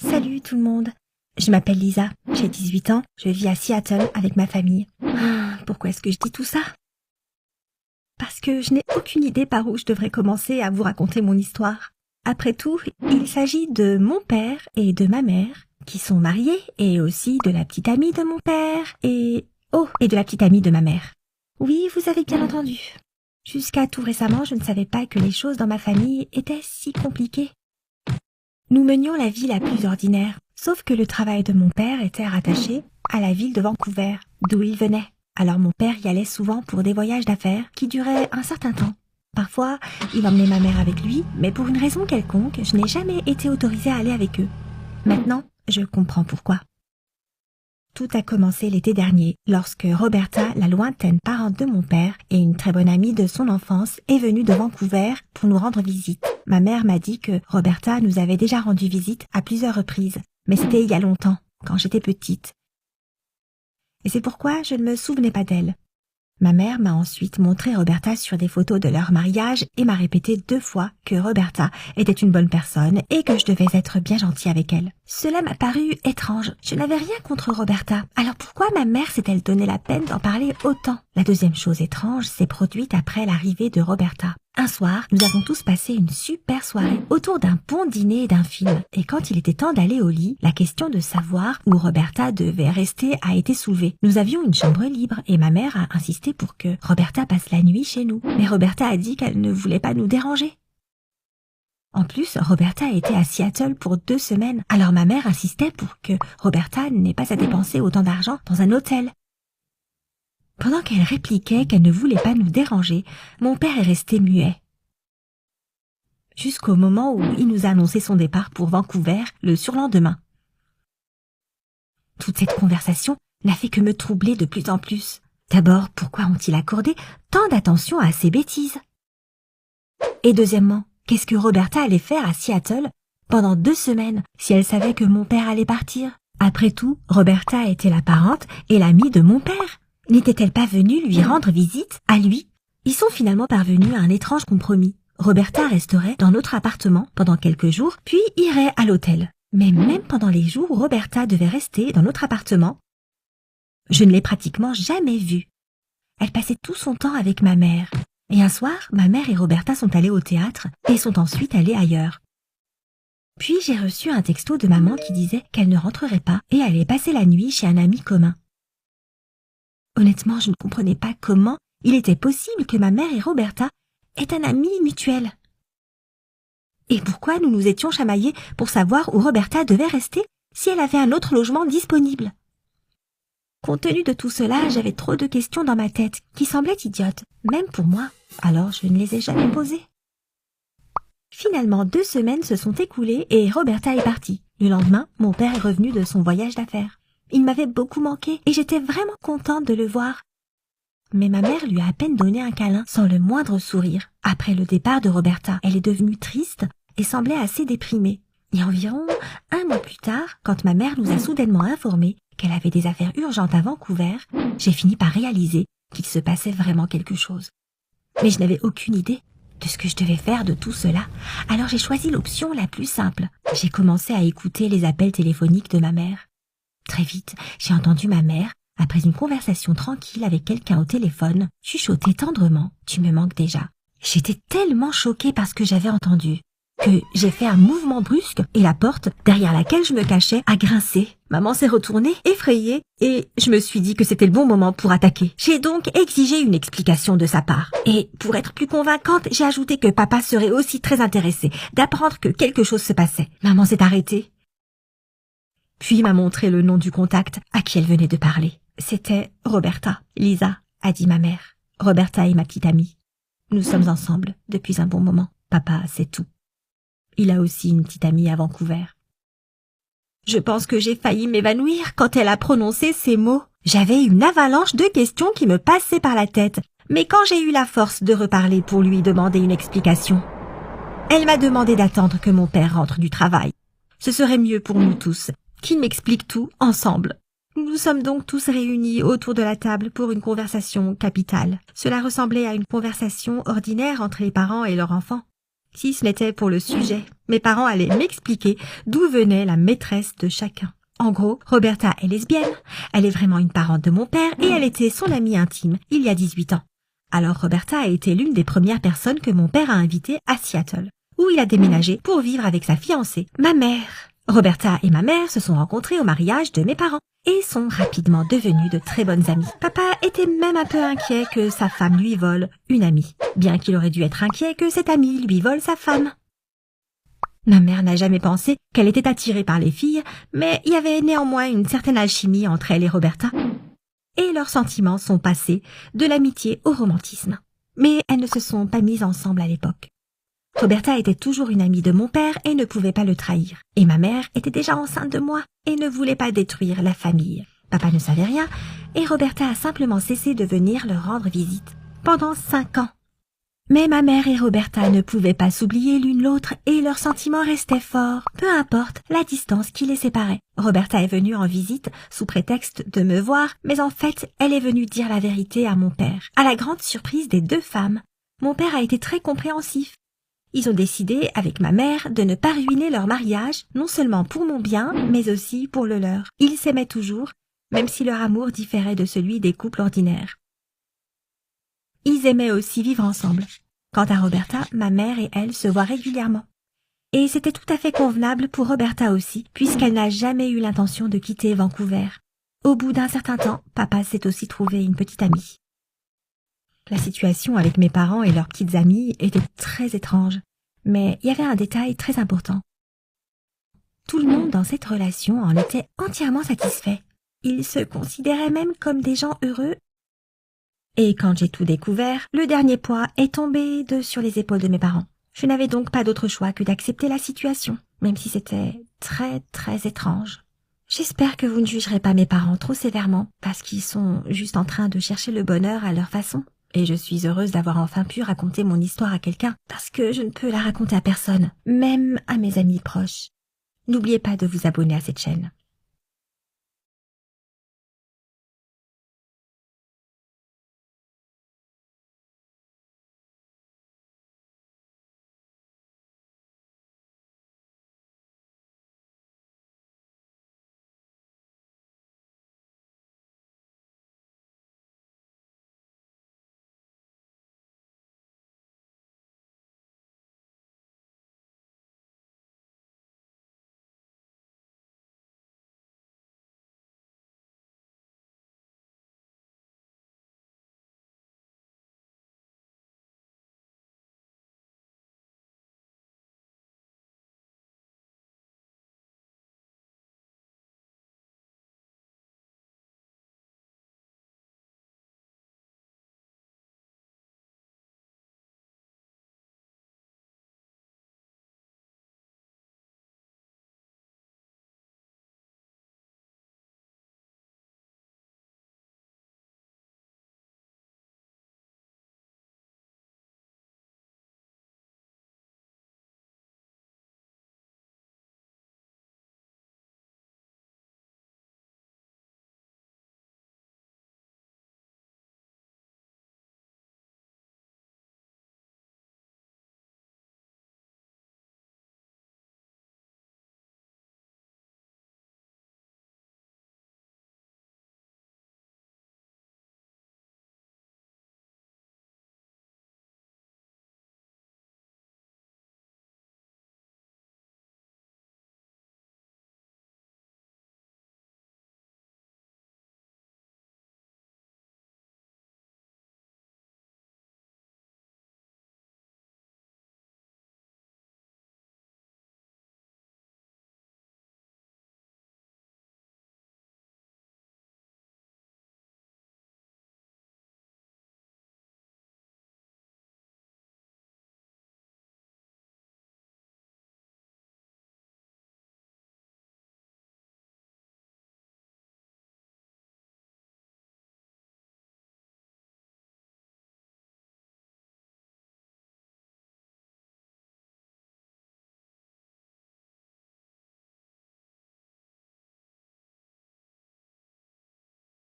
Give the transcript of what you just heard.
Salut tout le monde, je m'appelle Lisa, j'ai 18 ans, je vis à Seattle avec ma famille. Pourquoi est-ce que je dis tout ça? Parce que je n'ai aucune idée par où je devrais commencer à vous raconter mon histoire. Après tout, il s'agit de mon père et de ma mère, qui sont mariés, et aussi de la petite amie de mon père, et de la petite amie de ma mère. Oui, vous avez bien entendu. Jusqu'à tout récemment, je ne savais pas que les choses dans ma famille étaient si compliquées. Nous menions la vie la plus ordinaire, sauf que le travail de mon père était rattaché à la ville de Vancouver, d'où il venait. Alors mon père y allait souvent pour des voyages d'affaires qui duraient un certain temps. Parfois, il emmenait ma mère avec lui, mais pour une raison quelconque, je n'ai jamais été autorisée à aller avec eux. Maintenant, je comprends pourquoi. Tout a commencé l'été dernier, lorsque Roberta, la lointaine parente de mon père et une très bonne amie de son enfance, est venue de Vancouver pour nous rendre visite. Ma mère m'a dit que Roberta nous avait déjà rendu visite à plusieurs reprises, mais c'était il y a longtemps, quand j'étais petite. Et c'est pourquoi je ne me souvenais pas d'elle. Ma mère m'a ensuite montré Roberta sur des photos de leur mariage et m'a répété 2 fois que Roberta était une bonne personne et que je devais être bien gentille avec elle. Cela m'a paru étrange. Je n'avais rien contre Roberta. Alors pourquoi ma mère s'est-elle donné la peine d'en parler autant? La deuxième chose étrange s'est produite après l'arrivée de Roberta. Un soir, nous avons tous passé une super soirée autour d'un bon dîner et d'un film. Et quand il était temps d'aller au lit, la question de savoir où Roberta devait rester a été soulevée. Nous avions une chambre libre et ma mère a insisté pour que Roberta passe la nuit chez nous. Mais Roberta a dit qu'elle ne voulait pas nous déranger. En plus, Roberta était à Seattle pour 2 semaines. Alors ma mère insistait pour que Roberta n'ait pas à dépenser autant d'argent dans un hôtel. Pendant qu'elle répliquait qu'elle ne voulait pas nous déranger, mon père est resté muet. Jusqu'au moment où il nous a annoncé son départ pour Vancouver le surlendemain. Toute cette conversation n'a fait que me troubler de plus en plus. D'abord, pourquoi ont-ils accordé tant d'attention à ces bêtises? Et deuxièmement, qu'est-ce que Roberta allait faire à Seattle pendant 2 semaines si elle savait que mon père allait partir? Après tout, Roberta était la parente et l'amie de mon père. N'était-elle pas venue lui rendre visite, à lui? Ils sont finalement parvenus à un étrange compromis. Roberta resterait dans notre appartement pendant quelques jours, puis irait à l'hôtel. Mais même pendant les jours où Roberta devait rester dans notre appartement, je ne l'ai pratiquement jamais vue. Elle passait tout son temps avec ma mère. Et un soir, ma mère et Roberta sont allées au théâtre et sont ensuite allées ailleurs. Puis j'ai reçu un texto de maman qui disait qu'elle ne rentrerait pas et allait passer la nuit chez un ami commun. Honnêtement, je ne comprenais pas comment il était possible que ma mère et Roberta aient un ami mutuel. Et pourquoi nous nous étions chamaillés pour savoir où Roberta devait rester si elle avait un autre logement disponible. Compte tenu de tout cela, j'avais trop de questions dans ma tête qui semblaient idiotes, même pour moi, alors je ne les ai jamais posées. Finalement, 2 semaines se sont écoulées et Roberta est partie. Le lendemain, mon père est revenu de son voyage d'affaires. Il m'avait beaucoup manqué et j'étais vraiment contente de le voir. Mais ma mère lui a à peine donné un câlin, sans le moindre sourire. Après le départ de Roberta, elle est devenue triste et semblait assez déprimée. Et environ 1 mois plus tard, quand ma mère nous a soudainement informés qu'elle avait des affaires urgentes à Vancouver, j'ai fini par réaliser qu'il se passait vraiment quelque chose. Mais je n'avais aucune idée de ce que je devais faire de tout cela. Alors j'ai choisi l'option la plus simple. J'ai commencé à écouter les appels téléphoniques de ma mère. Très vite, j'ai entendu ma mère, après une conversation tranquille avec quelqu'un au téléphone, chuchoter tendrement « Tu me manques déjà ». J'étais tellement choquée par ce que j'avais entendu que j'ai fait un mouvement brusque et la porte, derrière laquelle je me cachais, a grincé. Maman s'est retournée, effrayée, et je me suis dit que c'était le bon moment pour attaquer. J'ai donc exigé une explication de sa part. Et pour être plus convaincante, j'ai ajouté que papa serait aussi très intéressé d'apprendre que quelque chose se passait. Maman s'est arrêtée. Puis m'a montré le nom du contact à qui elle venait de parler. C'était Roberta. Lisa, a dit ma mère. Roberta est ma petite amie. Nous sommes ensemble depuis un bon moment. Papa, c'est tout. Il a aussi une petite amie à Vancouver. Je pense que j'ai failli m'évanouir quand elle a prononcé ces mots. J'avais une avalanche de questions qui me passaient par la tête, mais quand j'ai eu la force de reparler pour lui demander une explication, elle m'a demandé d'attendre que mon père rentre du travail. Ce serait mieux pour nous tous qu'il m'explique tout ensemble. Nous sommes donc tous réunis autour de la table pour une conversation capitale. Cela ressemblait à une conversation ordinaire entre les parents et leur enfant. Si ce n'était pour le sujet, mes parents allaient m'expliquer d'où venait la maîtresse de chacun. En gros, Roberta est lesbienne, elle est vraiment une parente de mon père et elle était son amie intime il y a 18 ans. Alors Roberta a été l'une des premières personnes que mon père a invitées à Seattle, où il a déménagé pour vivre avec sa fiancée, ma mère. Roberta et ma mère se sont rencontrés au mariage de mes parents et sont rapidement devenus de très bonnes amies. Papa était même un peu inquiet que sa femme lui vole une amie, bien qu'il aurait dû être inquiet que cette amie lui vole sa femme. Ma mère n'a jamais pensé qu'elle était attirée par les filles, mais il y avait néanmoins une certaine alchimie entre elle et Roberta, et leurs sentiments sont passés de l'amitié au romantisme. Mais elles ne se sont pas mises ensemble à l'époque. Roberta était toujours une amie de mon père et ne pouvait pas le trahir. Et ma mère était déjà enceinte de moi et ne voulait pas détruire la famille. Papa ne savait rien et Roberta a simplement cessé de venir leur rendre visite pendant 5 ans. Mais ma mère et Roberta ne pouvaient pas s'oublier l'une l'autre et leurs sentiments restaient forts, peu importe la distance qui les séparait. Roberta est venue en visite sous prétexte de me voir, mais en fait, elle est venue dire la vérité à mon père. À la grande surprise des 2 femmes, mon père a été très compréhensif. Ils ont décidé, avec ma mère, de ne pas ruiner leur mariage, non seulement pour mon bien, mais aussi pour le leur. Ils s'aimaient toujours, même si leur amour différait de celui des couples ordinaires. Ils aimaient aussi vivre ensemble. Quant à Roberta, ma mère et elle se voient régulièrement. Et c'était tout à fait convenable pour Roberta aussi, puisqu'elle n'a jamais eu l'intention de quitter Vancouver. Au bout d'un certain temps, papa s'est aussi trouvé une petite amie. La situation avec mes parents et leurs petites amies était très étrange, mais il y avait un détail très important. Tout le monde dans cette relation en était entièrement satisfait. Ils se considéraient même comme des gens heureux. Et quand j'ai tout découvert, le dernier poids est tombé sur les épaules de mes parents. Je n'avais donc pas d'autre choix que d'accepter la situation, même si c'était très très étrange. J'espère que vous ne jugerez pas mes parents trop sévèrement, parce qu'ils sont juste en train de chercher le bonheur à leur façon. Et je suis heureuse d'avoir enfin pu raconter mon histoire à quelqu'un, parce que je ne peux la raconter à personne, même à mes amis proches. N'oubliez pas de vous abonner à cette chaîne.